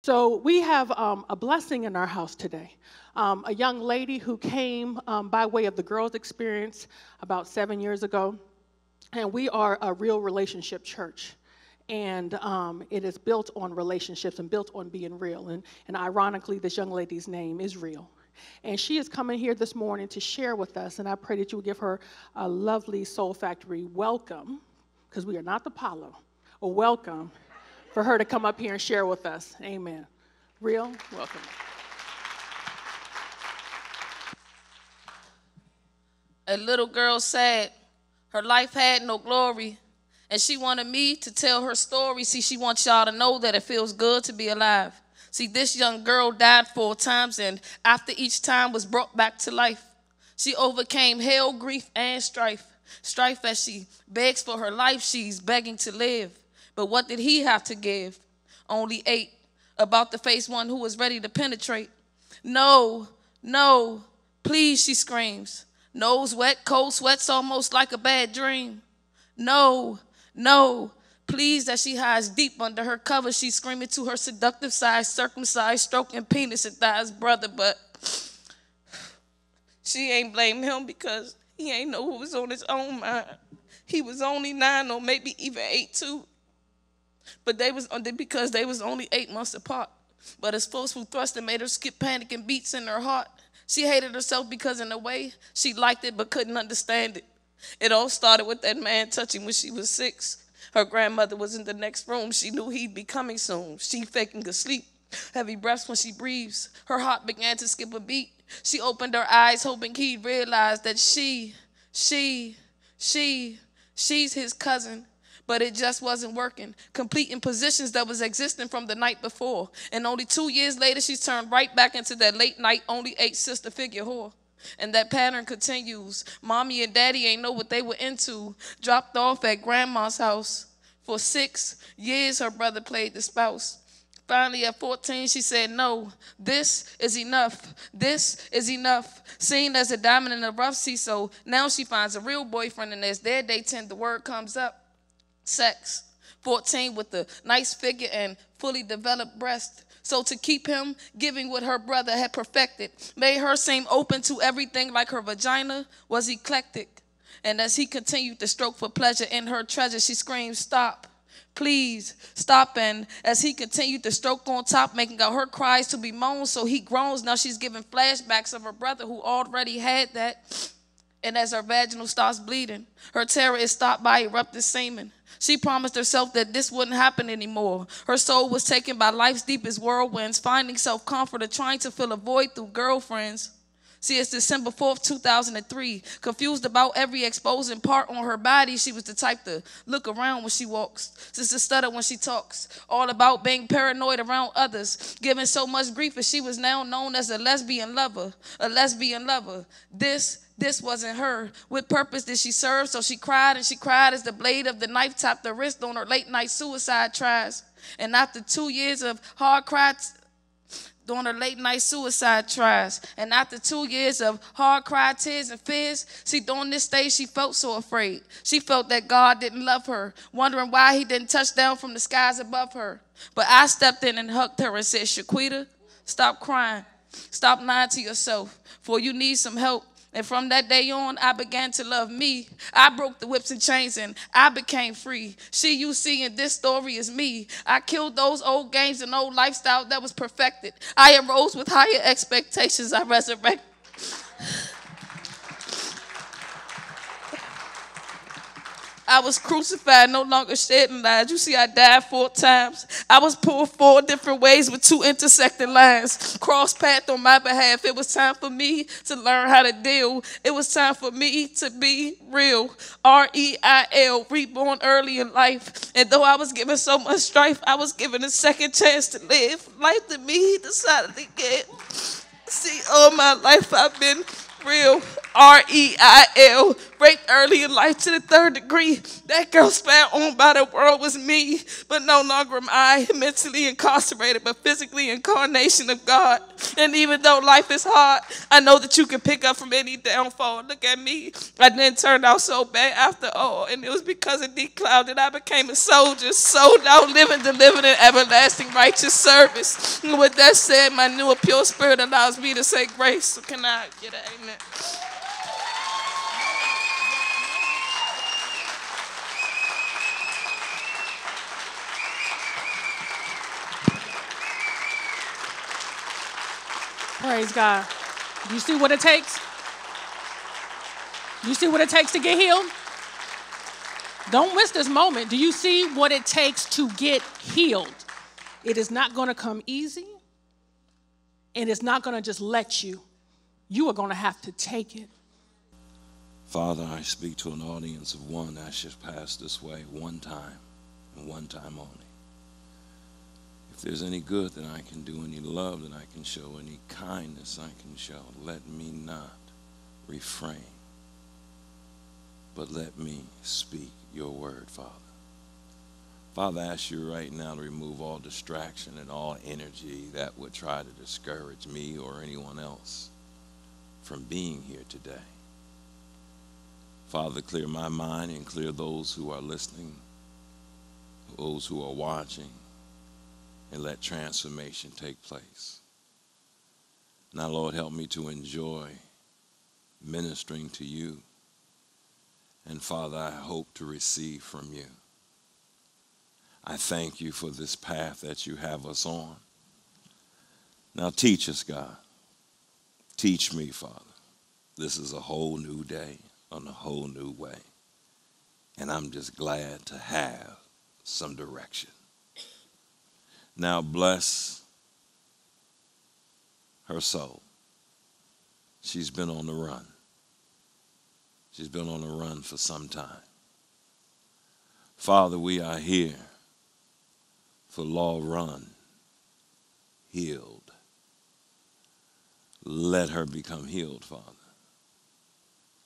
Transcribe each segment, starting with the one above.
So we have a blessing in our house today. A young lady who came by way of the girls' experience about 7 years ago, and we are a real relationship church. And it is built on relationships and built on being real. And ironically, this young lady's name is Real. And she is coming here this morning to share with us, and I pray that you will give her a lovely Soul Factory welcome, because we are not the Apollo, a welcome for her to come up here and share with us. Amen. Real, welcome. A little girl said her life had no glory, and she wanted me to tell her story. See, she wants y'all to know that it feels good to be alive. See, this young girl died 4 times, and after each time was brought back to life. She overcame hell, grief, and strife. Strife as she begs for her life, she's begging to live. But what did he have to give? Only 8. About to face one who was ready to penetrate. No, no, please, she screams. Nose wet, cold sweats almost like a bad dream. No, no, please, as she hides deep under her cover, she's screaming to her seductive side, circumcised, stroking penis and thighs, brother, but she ain't blame him because he ain't know who was on his own mind. He was only 9 or maybe even 8 too. But because they was only 8 months apart. But his forceful thrusting made her skip panic and beats in her heart. She hated herself because in a way she liked it but couldn't understand it. It all started with that man touching when she was 6. Her grandmother was in the next room. She knew he'd be coming soon. She faking asleep. Heavy breaths when she breathes. Her heart began to skip a beat. She opened her eyes hoping he'd realize that she's his cousin. But it just wasn't working, completing positions that was existing from the night before. And only 2 years later, she's turned right back into that late night, only 8 sister figure whore. And that pattern continues. Mommy and daddy ain't know what they were into. Dropped off at grandma's house. For 6 years, her brother played the spouse. Finally, at 14, she said, no, this is enough. This is enough. Seen as a diamond in the rough, so now she finds a real boyfriend, and as their day 10, the word comes up. Sex. 14 with a nice figure and fully developed breast. So to keep him giving what her brother had perfected made her seem open to everything like her vagina was eclectic. And as he continued to stroke for pleasure in her treasure, she screamed, stop. Please stop. And as he continued to stroke on top, making out her cries to be moaned, so he groans. Now she's giving flashbacks of her brother who already had that. And as her vaginal starts bleeding, her terror is stopped by erupted semen. She promised herself that this wouldn't happen anymore. Her soul was taken by life's deepest whirlwinds, finding self-comfort and trying to fill a void through girlfriends. See, it's December 4th, 2003. Confused about every exposing part on her body, she was the type to look around when she walks, just to stutter when she talks. All about being paranoid around others, giving so much grief that she was now known as a lesbian lover. A lesbian lover. This wasn't her. With purpose did she serve, so she cried and she cried as the blade of the knife tapped her wrist on her late night suicide tries. And after 2 years of hard cries, during her late night suicide tries. And after 2 years of hard cry, tears, and fears, see, during this stage, she felt so afraid. She felt that God didn't love her, wondering why he didn't touch down from the skies above her. But I stepped in and hugged her and said, Shaquita, stop crying. Stop lying to yourself, for you need some help. And from that day on, I began to love me. I broke the whips and chains and I became free. She you see in this story is me. I killed those old games and old lifestyle that was perfected. I arose with higher expectations. I resurrected. I was crucified, no longer shedding lies. You see, I died 4 times. I was pulled 4 different ways with 2 intersecting lines. Cross path on my behalf. It was time for me to learn how to deal. It was time for me to be real. R-E-I-L, reborn early in life. And though I was given so much strife, I was given a second chance to live. Life to me, he decided to give. See, all my life I've been real. R-E-I-L, raped early in life to the 3rd degree. That girl spat on by the world was me, but no longer am I mentally incarcerated, but physically incarnation of God. And even though life is hard, I know that you can pick up from any downfall. Look at me. I didn't turn out so bad after all, and it was because of Deron Cloud that I became a soldier, sold out, living, delivered in everlasting righteous service. And with that said, my new and pure spirit allows me to say grace. So can I get an amen? Praise God. Do you see what it takes? Do you see what it takes to get healed? Don't miss this moment. Do you see what it takes to get healed? It is not going to come easy, and it's not going to just let you. You are going to have to take it. Father, I speak to an audience of one that should pass this way one time and one time only. If there's any good that I can do, any love that I can show, any kindness I can show, let me not refrain, but let me speak your word, Father. Father, I ask you right now to remove all distraction and all energy that would try to discourage me or anyone else from being here today. Father, clear my mind and clear those who are listening, those who are watching, and let transformation take place. Now, Lord, help me to enjoy ministering to you. And Father, I hope to receive from you. I thank you for this path that you have us on. Now teach us, God. Teach me, Father. This is a whole new day on a whole new way. And I'm just glad to have some direction. Now bless her soul. She's been on the run. She's been on the run for some time. Father, we are here for Law Run, healed. Let her become healed, Father.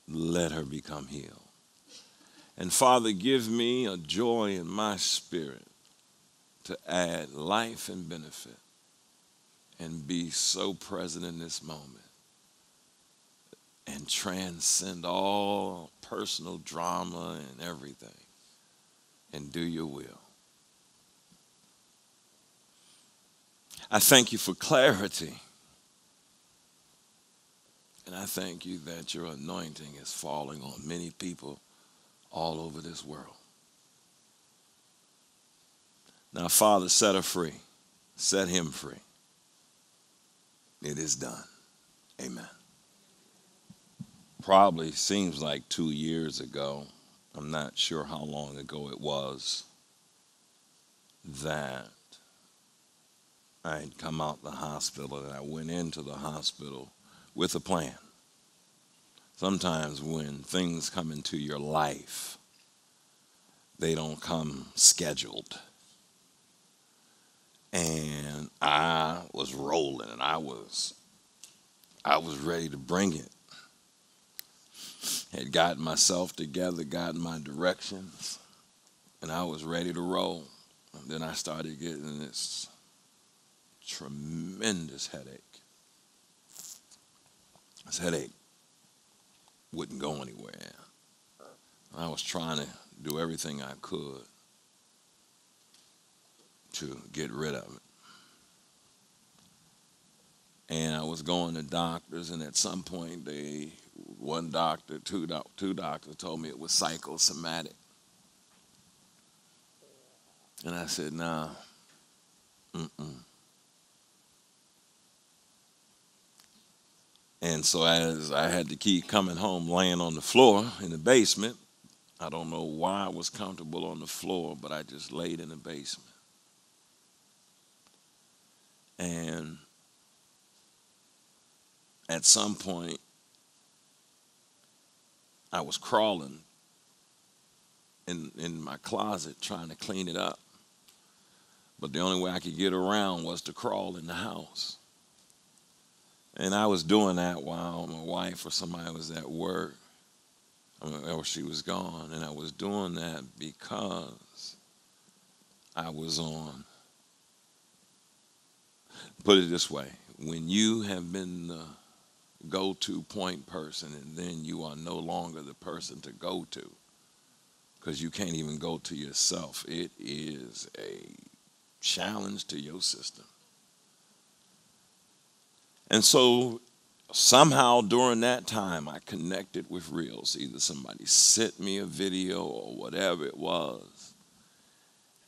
Let her become healed. And Father, give me a joy in my spirit to add life and benefit and be so present in this moment and transcend all personal drama and everything and do your will. I thank you for clarity. And I thank you that your anointing is falling on many people all over this world. Now, Father, set her free. Set him free. It is done. Amen. Probably seems like 2 years ago, I'm not sure how long ago it was, that I had come out the hospital and I went into the hospital with a plan. Sometimes when things come into your life, they don't come scheduled. And I was rolling and I was ready to bring it. Had gotten myself together, gotten my directions, and I was ready to roll. And then I started getting this tremendous headache. This headache wouldn't go anywhere. I was trying to do everything I could to get rid of it. And I was going to doctors, and at some point, one doctor, two doctors told me it was psychosomatic. And I said, nah, And so as I had to keep coming home, laying on the floor in the basement, I don't know why I was comfortable on the floor, but I just laid in the basement. And at some point, I was crawling in my closet trying to clean it up. But the only way I could get around was to crawl in the house. And I was doing that while my wife or somebody was at work, or she was gone. And I was doing that because I was on. Put it this way. When you have been the go-to point person and then you are no longer the person to go to, because you can't even go to yourself, it is a challenge to your system. And so somehow during that time, I connected with Reels. Either somebody sent me a video or whatever it was.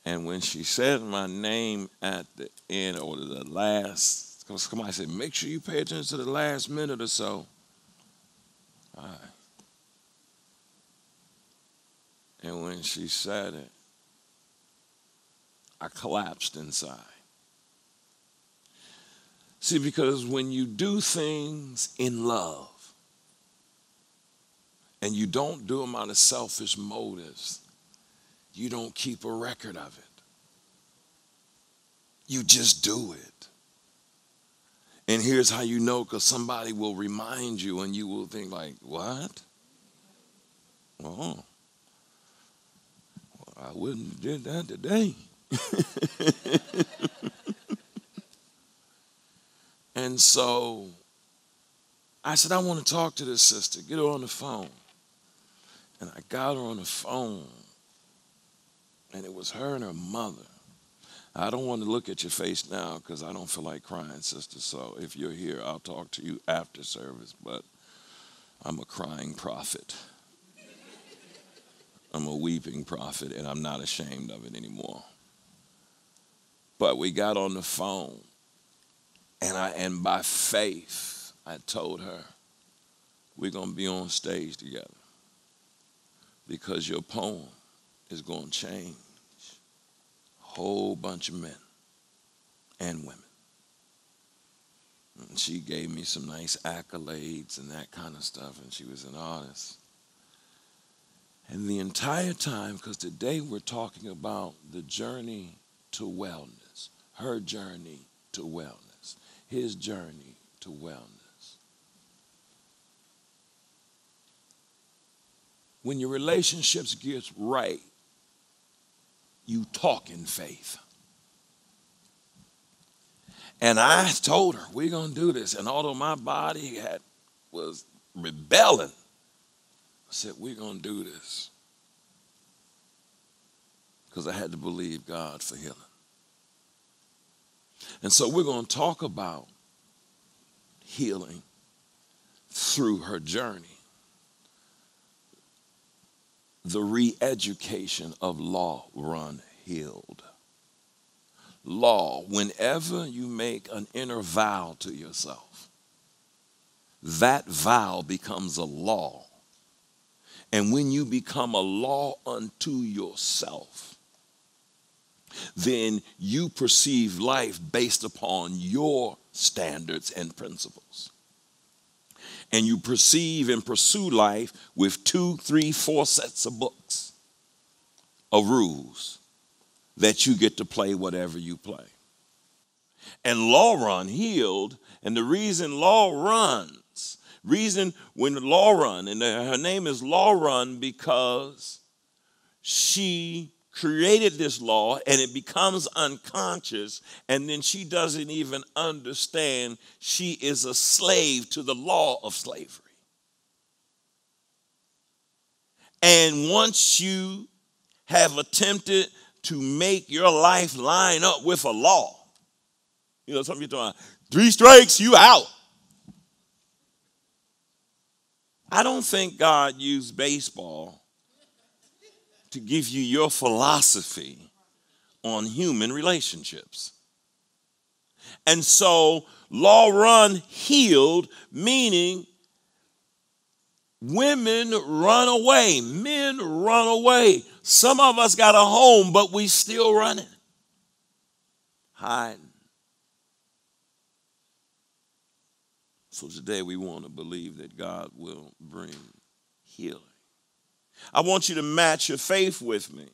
And when she said my name at the end, or the last, somebody said, make sure you pay attention to the last minute or so. All right. And when she said it, I collapsed inside. See, because when you do things in love, and you don't do them out of selfish motives, you don't keep a record of it. You just do it. And here's how you know, because somebody will remind you and you will think like, what? Oh, well, I wouldn't have did that today. And so I said, I want to talk to this sister. Get her on the phone. And I got her on the phone. And it was her and her mother. I don't want to look at your face now because I don't feel like crying, sister. So if you're here, I'll talk to you after service. But I'm a crying prophet. I'm a weeping prophet, and I'm not ashamed of it anymore. But we got on the phone. And by faith, I told her, we're going to be on stage together because your poem is going to change a whole bunch of men and women. And she gave me some nice accolades and that kind of stuff, and she was an artist. And the entire time, because today we're talking about the journey to wellness, her journey to wellness. His journey to wellness. When your relationships get right, you talk in faith. And I told her, we're going to do this. And although my body was rebelling, I said, we're going to do this. Because I had to believe God for healing. And so we're going to talk about healing through her journey. The re-education of Law Run Healed. Law, whenever you make an inner vow to yourself, that vow becomes a law. And when you become a law unto yourself, then you perceive life based upon your standards and principles. And you perceive and pursue life with 2, 3, 4 sets of books of rules that you get to play whatever you play. And Law Run Healed, and the reason Law runs, when Law Run, and her name is Law Run because she created this law and it becomes unconscious, and then she doesn't even understand she is a slave to the law of slavery. And once you have attempted to make your life line up with a law, some people talking 3 strikes, you out. I don't think God used baseball to give you your philosophy on human relationships. And so, Law Run Healed, meaning women run away, men run away. Some of us got a home, but we still running, hiding. So today we want to believe that God will bring healing. I want you to match your faith with me.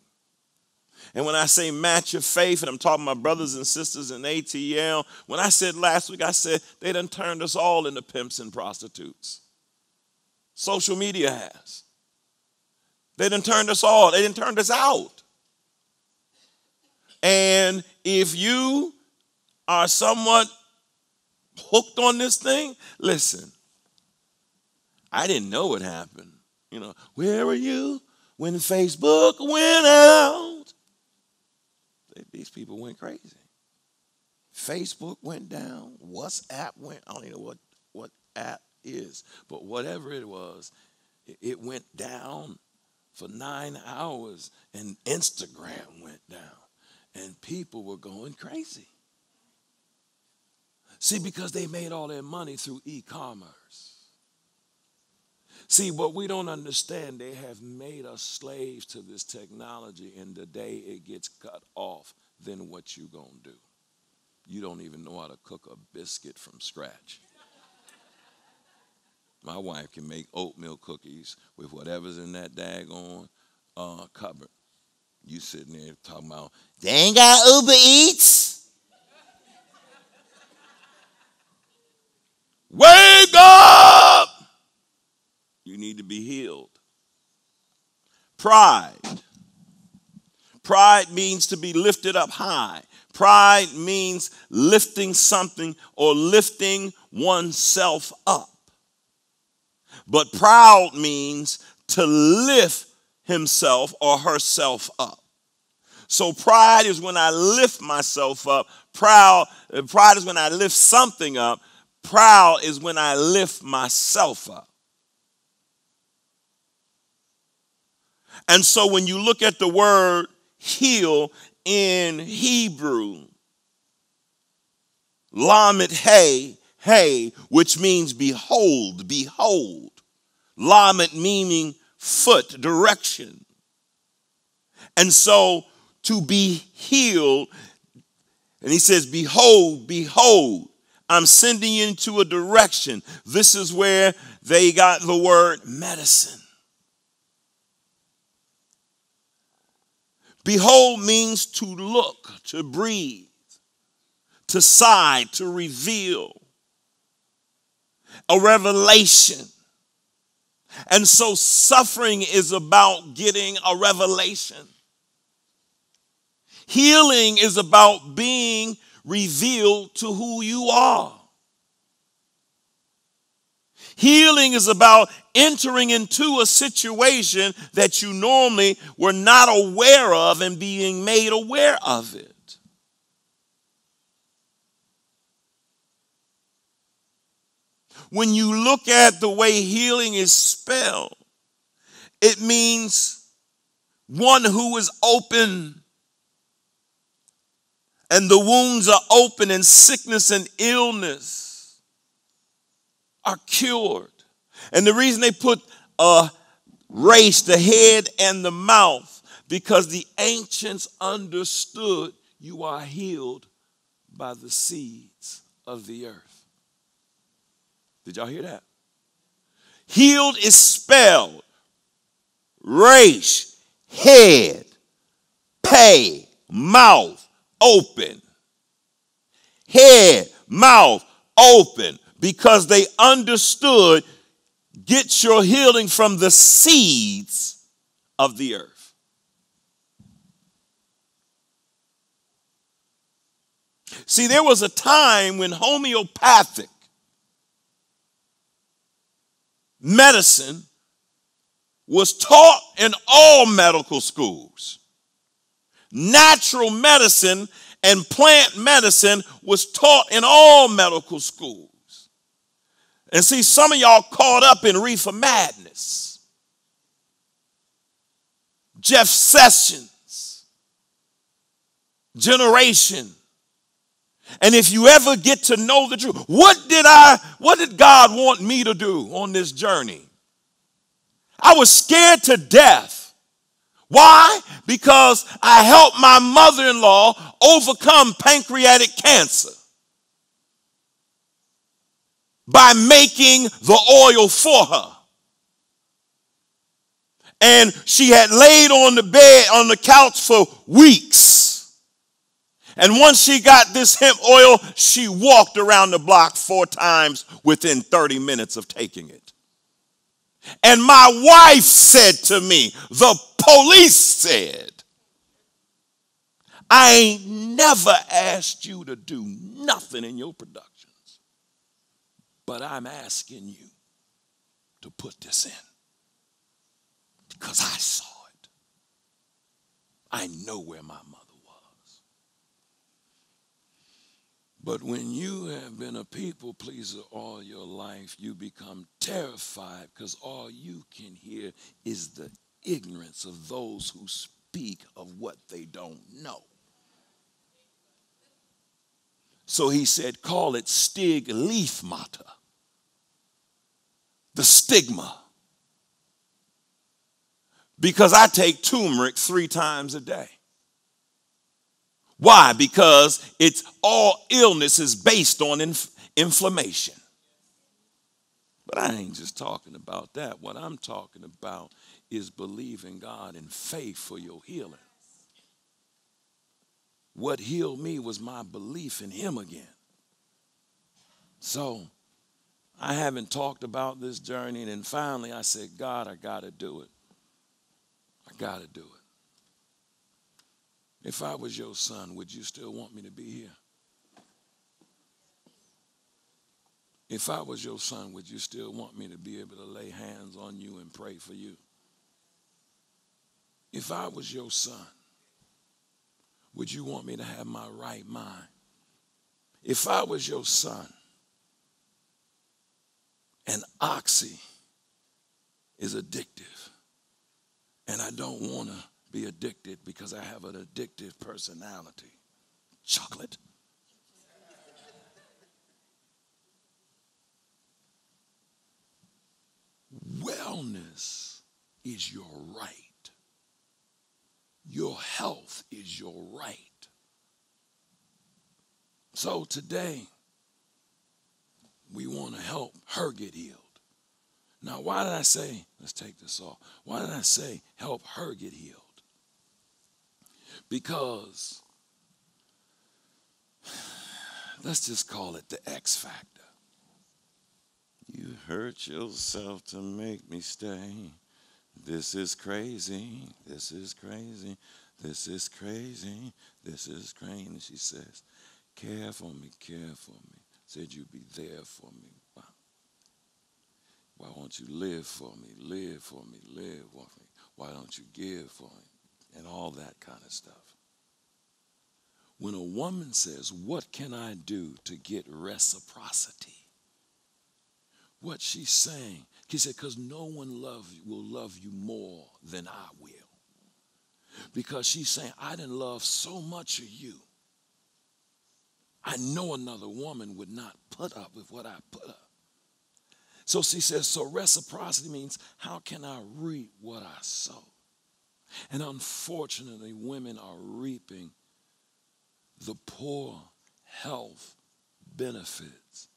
And when I say match your faith, and I'm talking about brothers and sisters in ATL, when I said last week, I said they done turned us all into pimps and prostitutes. Social media has. They done turned us all. They done turned us out. And if you are somewhat hooked on this thing, listen, I didn't know what happened. You know, where were you when Facebook went out? These people went crazy. Facebook went down. WhatsApp went, I don't even know what app is, but whatever it was, it went down for 9 hours, and Instagram went down, and people were going crazy. See, because they made all their money through e-commerce. See, what we don't understand, they have made us slaves to this technology, and the day it gets cut off, then what you gonna do? You don't even know how to cook a biscuit from scratch. My wife can make oatmeal cookies with whatever's in that daggone cupboard. You sitting there talking about, they ain't got Uber Eats. Wake up! You need to be healed. Pride. Pride means to be lifted up high. Pride means lifting something or lifting oneself up. But proud means to lift himself or herself up. So pride is when I lift myself up. Pride is when I lift something up. Proud is when I lift myself up. And so when you look at the word heal in Hebrew, lamet hey, which means behold, behold. Lamet meaning foot, direction. And so to be healed, and he says, behold, behold, I'm sending you into a direction. This is where they got the word medicine. Behold means to look, to breathe, to sigh, to reveal, a revelation. And so suffering is about getting a revelation. Healing is about being revealed to who you are. Healing is about entering into a situation that you normally were not aware of and being made aware of it. When you look at the way healing is spelled, it means one who is open, and the wounds are open, and sickness and illness are cured. And the reason they put race, the head and the mouth, because the ancients understood you are healed by the seeds of the earth. Did y'all hear that? Healed is spelled race, head, pay, mouth, open. Head, mouth, open. Because they understood, get your healing from the seeds of the earth. See, there was a time when homeopathic medicine was taught in all medical schools. Natural medicine and plant medicine was taught in all medical schools. And see, some of y'all caught up in reefer madness. Jeff Sessions, generation. And if you ever get to know the truth, what did God want me to do on this journey? I was scared to death. Why? Because I helped my mother-in-law overcome pancreatic cancer by making the oil for her. And she had laid on the bed, on the couch for weeks. And once she got this hemp oil, she walked around the block 4 times within 30 minutes of taking it. And my wife said to me, the police said, I ain't never asked you to do nothing in your productions, but I'm asking you to put this in because I saw it. I know where my mother was. But when you have been a people pleaser all your life, you become terrified because all you can hear is the ignorance of those who speak of what they don't know. So he said, call it stigmata, the stigma. Because I take turmeric 3 times a day. Why? Because it's all illness is based on inflammation. But I ain't just talking about that. What I'm talking about is believing God in faith for your healing. What healed me was my belief in him again. So I haven't talked about this journey, and then finally I said, God, I got to do it. I got to do it. If I was your son, would you still want me to be here? If I was your son, would you still want me to be able to lay hands on you and pray for you? If I was your son, would you want me to have my right mind? If I was your son, and oxy is addictive, and I don't want to be addicted because I have an addictive personality. Chocolate. Wellness is your right. Your health is your right. So today, we want to help her get healed. Now, why did I say, let's take this off. Why did I say help her get healed? Because, let's just call it the X factor. You hurt yourself to make me stay. This is crazy. This is crazy. This is crazy. This is crazy. And she says, care for me, care for me. Said you'd be there for me. Why won't you live for me, live for me, live for me? Why don't you give for me? And all that kind of stuff. When a woman says, what can I do to get reciprocity? What she's saying, she said, because no one will love you more than I will. Because she's saying, I didn't love so much of you. I know another woman would not put up with what I put up. So she says, so reciprocity means how can I reap what I sow? And unfortunately, women are reaping the poor health benefits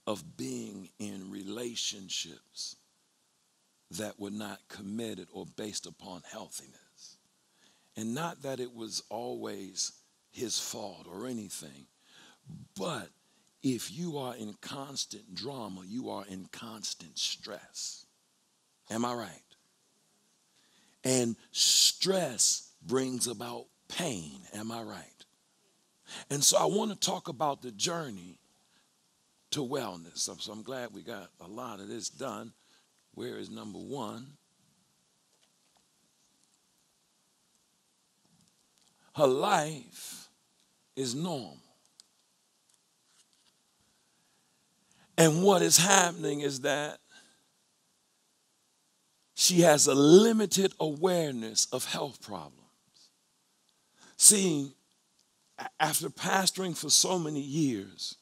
of being in relationships that were not committed or based upon healthiness. And not that it was always his fault or anything, but if you are in constant drama, you are in constant stress. Am I right? And stress brings about pain. Am I right? And so I want to talk about the journey to wellness. So I'm glad we got a lot of this done. Where is number 1? Her life is normal. And what is happening is that she has a limited awareness of health problems. See, after pastoring for so many years,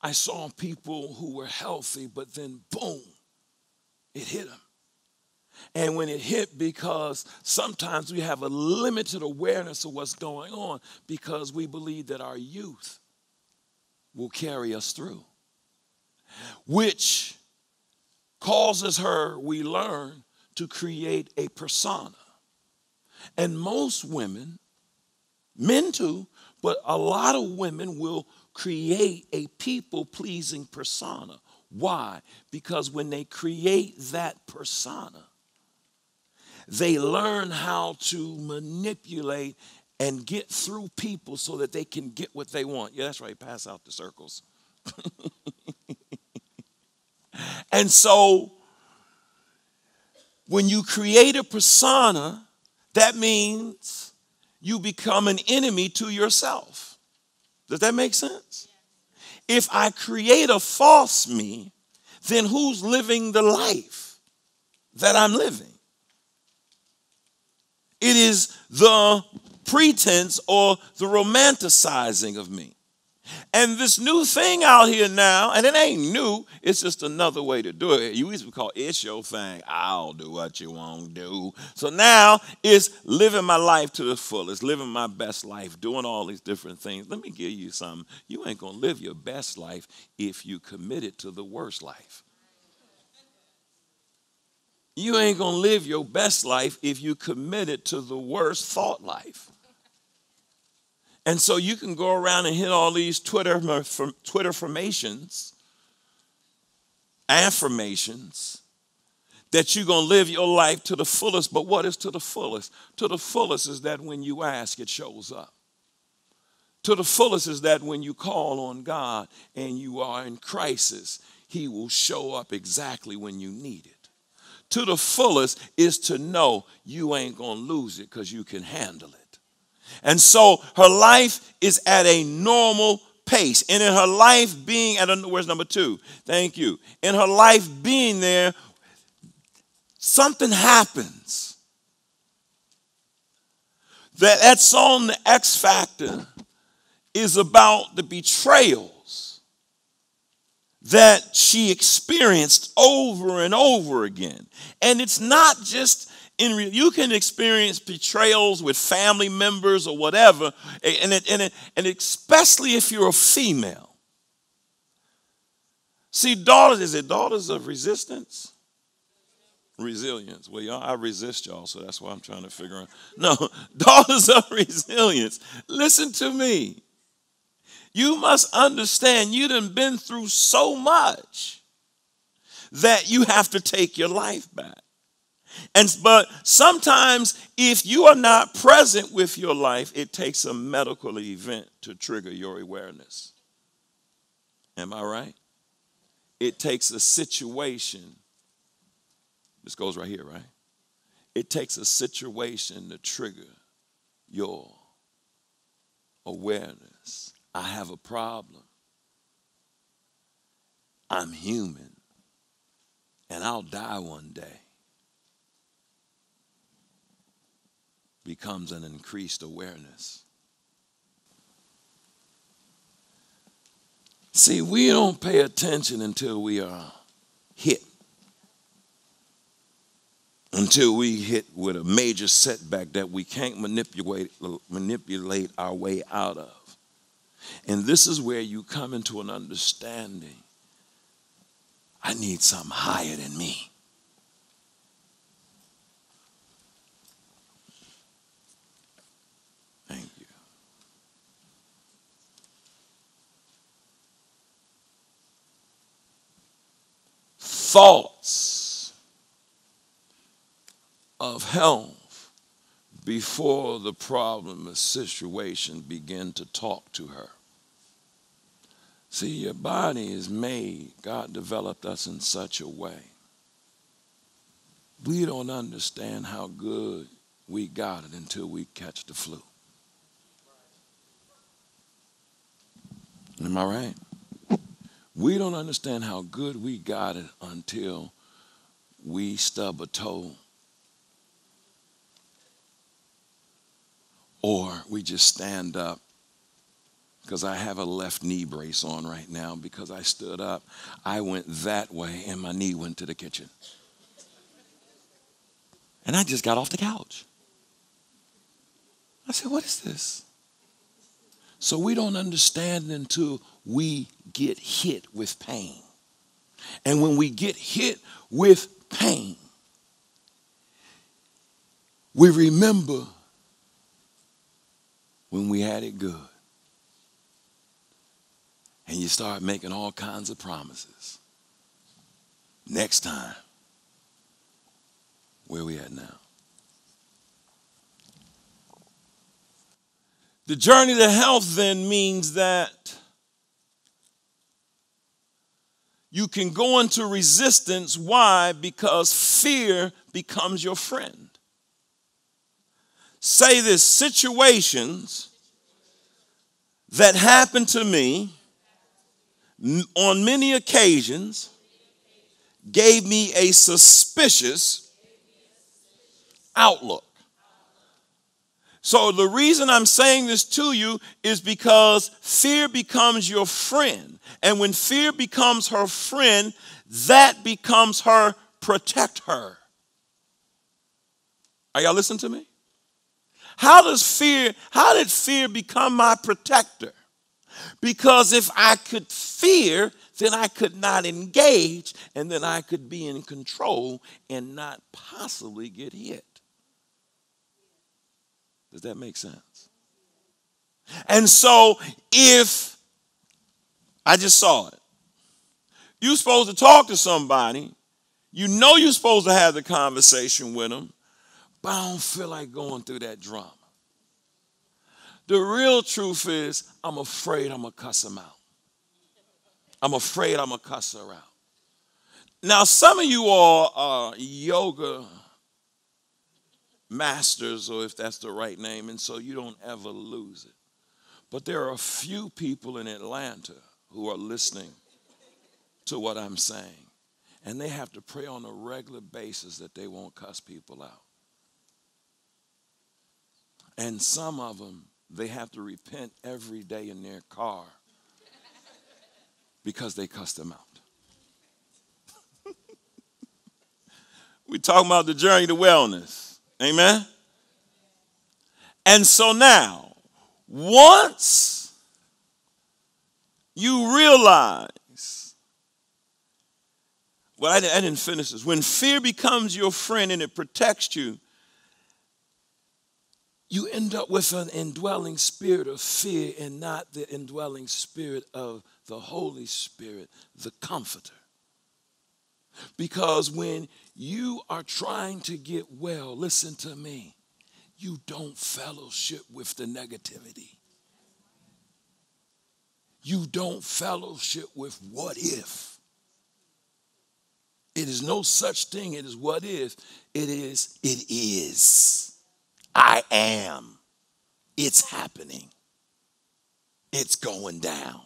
I saw people who were healthy, but then boom, it hit them. And when it hit, because sometimes we have a limited awareness of what's going on because we believe that our youth will carry us through, which causes her, we learn, to create a persona. And most women, men too, but a lot of women will create a people-pleasing persona. Why? Because when they create that persona, they learn how to manipulate and get through people so that they can get what they want. Yeah, that's right. Pass out the circles. And so when you create a persona, that means you become an enemy to yourself. Does that make sense? If I create a false me, then who's living the life that I'm living? It is the pretense or the romanticizing of me. And this new thing out here now, and it ain't new, it's just another way to do it. You used to call it's your thing. I'll do what you want to do. So now it's living my life to the fullest, living my best life, doing all these different things. Let me give you something. You ain't going to live your best life if you committed to the worst life. You ain't going to live your best life if you committed to the worst thought life. And so you can go around and hit all these Twitter affirmations that you're going to live your life to the fullest. But what is to the fullest? To the fullest is that when you ask, it shows up. To the fullest is that when you call on God and you are in crisis, he will show up exactly when you need it. To the fullest is to know you ain't going to lose it because you can handle it. And so her life is at a normal pace. And in her life being at where's number 2? Thank you. In her life being there, something happens. That song, The X Factor, is about the betrayals that she experienced over and over again. And it's not just you can experience betrayals with family members or whatever, and especially if you're a female. See, daughters of resistance? Resilience. Well, y'all, I resist y'all, so that's why I'm trying to figure out. No, daughters of resilience. Listen to me. You must understand you done been through so much that you have to take your life back. But sometimes if you are not present with your life, it takes a medical event to trigger your awareness. Am I right? It takes a situation. This goes right here, right? It takes a situation to trigger your awareness. I have a problem. I'm human. And I'll die one day. Becomes an increased awareness. See, we don't pay attention until we are hit. Until we hit with a major setback that we can't manipulate our way out of. And this is where you come into an understanding. I need something higher than me. Thank you. Thoughts of health before the problem or situation begin to talk to her. See, your body is made. God developed us in such a way. We don't understand how good we got it until we catch the flu. Am I right? We don't understand how good we got it until we stub a toe or we just stand up. Because I have a left knee brace on right now because I stood up. I went that way and my knee went to the kitchen. And I just got off the couch. I said, what is this? So we don't understand until we get hit with pain. And when we get hit with pain, We remember when we had it good. And you start making all kinds of promises. Next time, where we at now? The journey to health then means that you can go into resistance. Why? Because fear becomes your friend. Say this: situations that happened to me on many occasions gave me a suspicious outlook. So the reason I'm saying this to you is because fear becomes your friend. And when fear becomes her friend, that becomes her protector. Are y'all listening to me? How did fear become my protector? Because if I could fear, then I could not engage, and then I could be in control and not possibly get hit. Does that make sense? And so if I just saw it, you're supposed to talk to somebody, you know you're supposed to have the conversation with them, but I don't feel like going through that drama. The real truth is, I'm afraid I'm going to cuss them out. I'm afraid I'm going to cuss her out. Now, some of you all are yoga masters, or if that's the right name, and so you don't ever lose it. But there are a few people in Atlanta who are listening to what I'm saying, and they have to pray on a regular basis that they won't cuss people out. And some of them, they have to repent every day in their car because they cussed them out. We're talking about the journey to wellness. Amen? And so now, once you realize, well, I didn't finish this. When fear becomes your friend and it protects you, you end up with an indwelling spirit of fear and not the indwelling spirit of the Holy Spirit, the Comforter. Because when you are trying to get well, listen to me, you don't fellowship with the negativity. You don't fellowship with what if. It is no such thing. It is what if. It is. I am. It's happening. It's going down.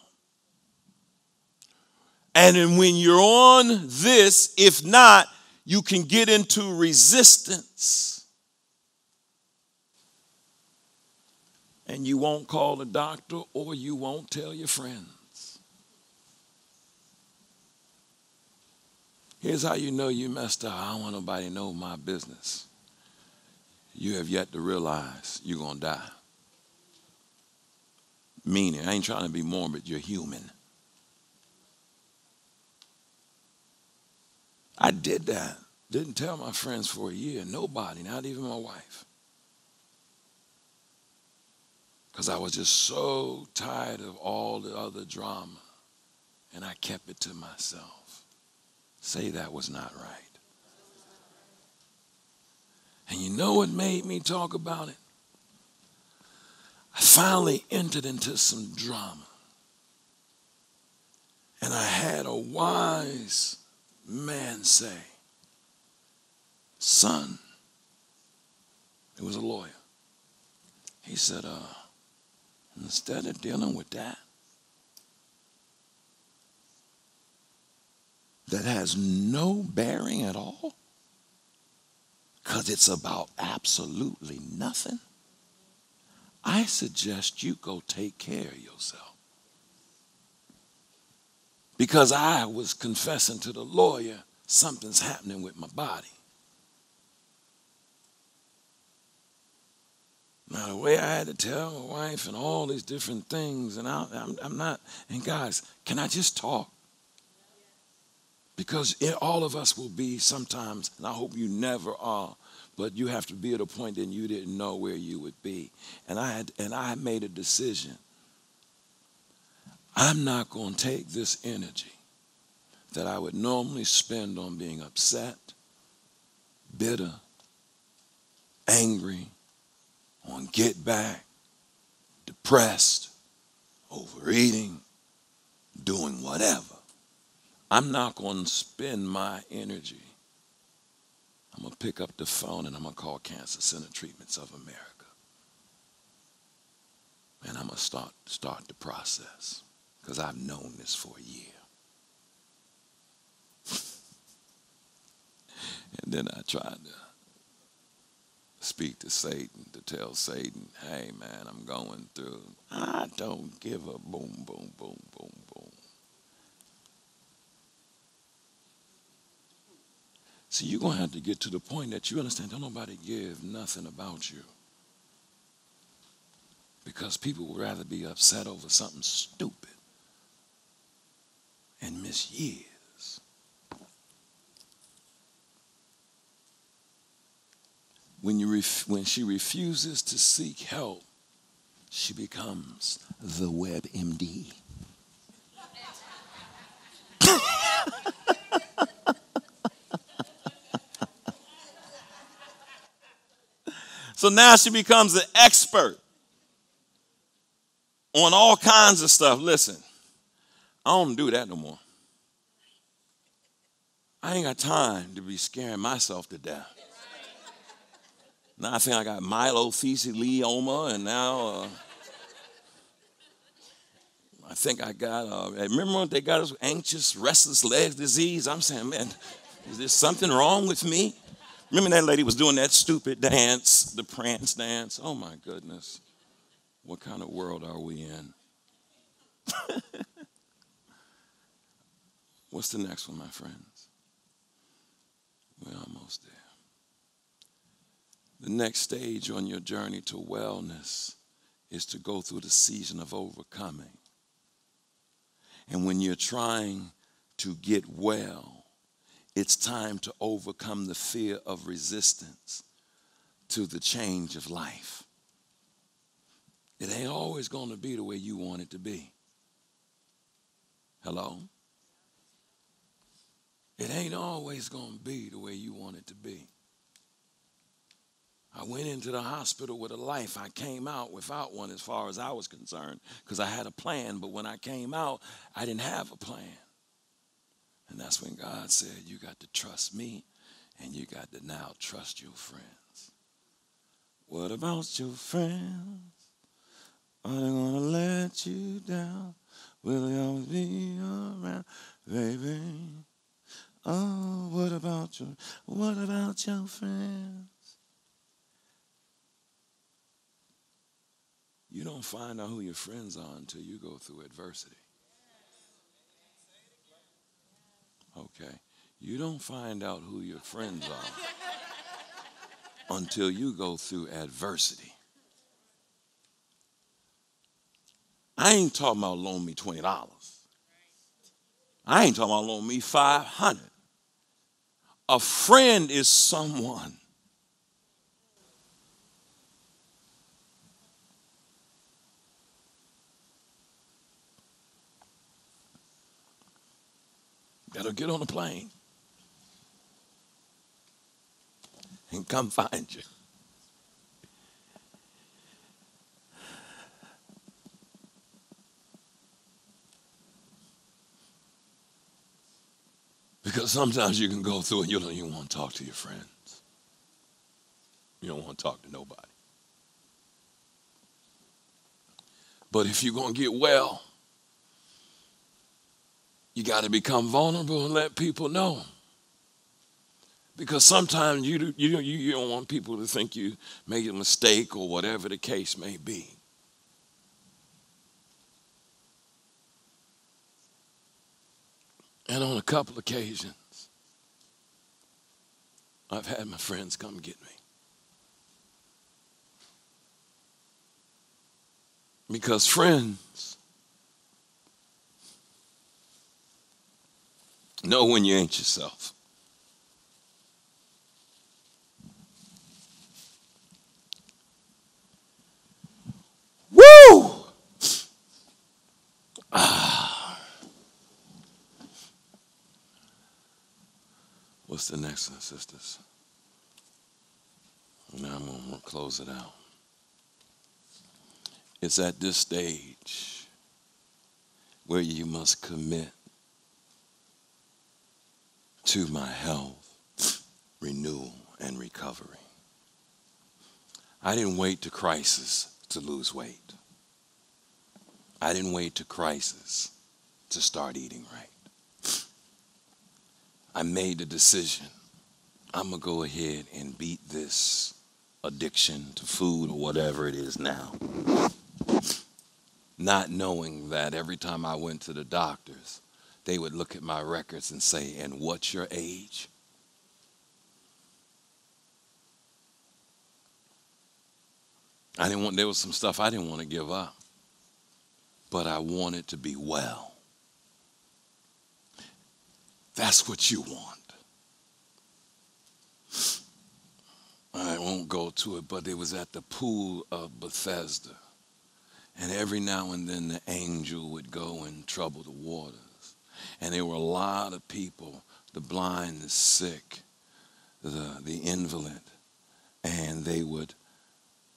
And then when you're on this, if not, you can get into resistance. And you won't call the doctor or you won't tell your friends. Here's how you know you messed up. I don't want nobody to know my business. You have yet to realize you're going to die. Meaning, I ain't trying to be morbid, you're human. I did that. Didn't tell my friends for a year. Nobody, not even my wife. Because I was just so tired of all the other drama. And I kept it to myself. Say that was not right. And you know what made me talk about it? I finally entered into some drama. And I had a wise man say, son, it was a lawyer. He said, instead of dealing with that has no bearing at all, because it's about absolutely nothing, I suggest you go take care of yourself. Because I was confessing to the lawyer, something's happening with my body. Now, the way I had to tell my wife and all these different things, and I'm not, and guys, can I just talk? Because all of us will be sometimes, and I hope you never are, But you have to be at a point that you didn't know where you would be. And I made a decision. I'm not going to take this energy that I would normally spend on being upset, bitter, angry, on get back, depressed, overeating, doing whatever. I'm not going to spend my energy. I'm going to pick up the phone and I'm going to call Cancer Center Treatments of America. And I'm going to start the process because I've known this for a year. And then I tried to speak to Satan, to tell Satan, hey man, I'm going through. I don't give a boom, boom, boom, boom, boom. See, you're going to have to get to the point that you understand don't nobody give nothing about you. Because people would rather be upset over something stupid and miss years. When she refuses to seek help, she becomes the WebMD. So now she becomes an expert on all kinds of stuff. Listen, I don't do that no more. I ain't got time to be scaring myself to death. Now I think I got myelofeasileoma, and now I think I got, remember when they got us anxious, restless leg disease? I'm saying, man, is there something wrong with me? Remember that lady was doing that stupid dance, the prance dance? Oh my goodness. What kind of world are we in? What's the next one, my friends? We're almost there. The next stage on your journey to wellness is to go through the season of overcoming. And when you're trying to get well, it's time to overcome the fear of resistance to the change of life. It ain't always going to be the way you want it to be. Hello? It ain't always going to be the way you want it to be. I went into the hospital with a life. I came out without one as far as I was concerned because I had a plan. But when I came out, I didn't have a plan. And that's when God said, you got to trust me and you got to now trust your friends. What about your friends? Are they going to let you down? Will they always be around, baby? Oh, what about your friends? You don't find out who your friends are until you go through adversity. Okay. You don't find out who your friends are until you go through adversity. I ain't talking about loan me $20. I ain't talking about loan me $500. A friend is someone that'll get on a plane and come find you. Because sometimes you can go through and you don't even want to talk to your friends. You don't want to talk to nobody. But if you're going to get well, you got to become vulnerable and let people know. Because sometimes you don't want people to think you made a mistake or whatever the case may be. And on a couple occasions, I've had my friends come get me. Because friends know when you ain't yourself. What's the next one, sisters? Now I'm going to close it out. It's at this stage where you must commit to my health, renewal, and recovery. I didn't wait to crisis to lose weight. I didn't wait to crisis to start eating right. I made the decision. I'm going to go ahead and beat this addiction to food or whatever it is now. Not knowing that every time I went to the doctors, they would look at my records and say, and what's your age? There was some stuff I didn't want to give up, but I wanted to be well. That's what you want. I won't go to it, but it was at the pool of Bethesda. And every now and then the angel would go and trouble the waters. And there were a lot of people, the blind, the sick, the invalid. And they would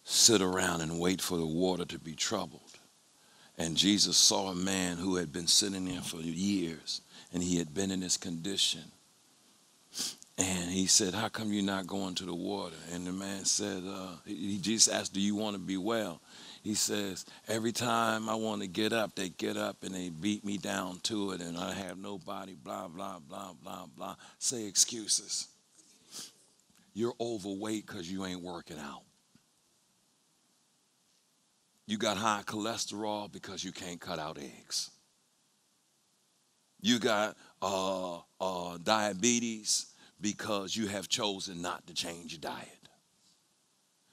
sit around and wait for the water to be troubled. And Jesus saw a man who had been sitting there for years, and he had been in this condition. And he said, how come you're not going to the water? And the man said, Jesus asked, do you want to be well? He says, every time I want to get up, they get up and they beat me down to it, and I have nobody, blah, blah, blah, blah, blah. Say excuses. You're overweight because you ain't working out. You got high cholesterol because you can't cut out eggs. You got diabetes because you have chosen not to change your diet.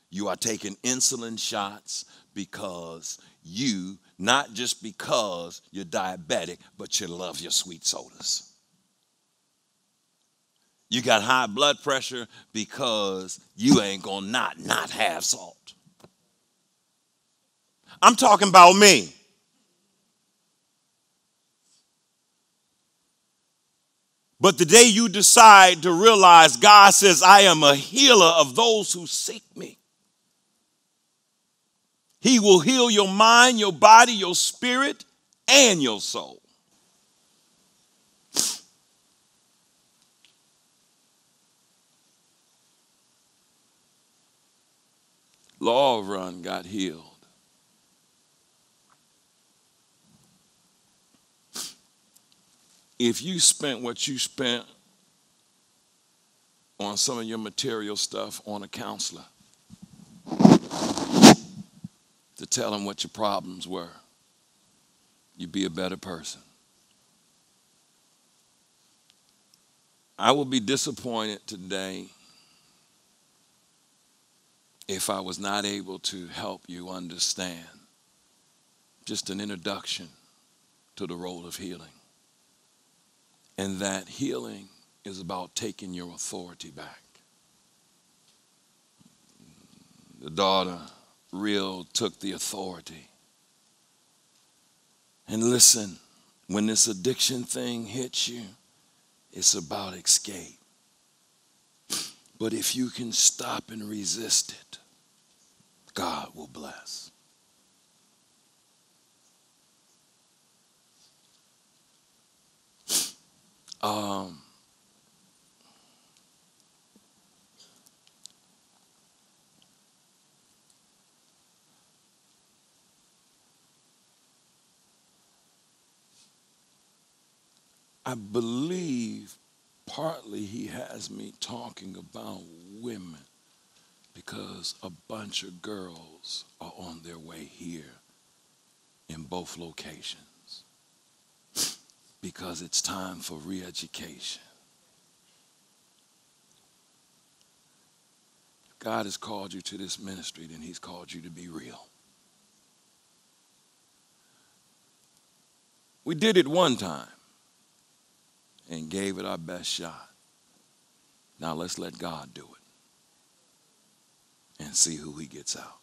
You are taking insulin shots because not just because you're diabetic, but you love your sweet sodas. You got high blood pressure because you ain't gonna not have salt. I'm talking about me. But the day you decide to realize God says, I am a healer of those who seek me. He will heal your mind, your body, your spirit, and your soul. Law Run got healed. If you spent what you spent on some of your material stuff on a counselor to tell him what your problems were, you'd be a better person. I will be disappointed today if I was not able to help you understand just an introduction to the role of healing. And that healing is about taking your authority back. The daughter Real took the authority. And listen, when this addiction thing hits you, it's about escape. But if you can stop and resist it, God will bless. I believe partly he has me talking about women because a bunch of girls are on their way here in both locations because it's time for re-education. God has called you to this ministry, then he's called you to be real. We did it one time and gave it our best shot. Now let's let God do it and see who he gets out.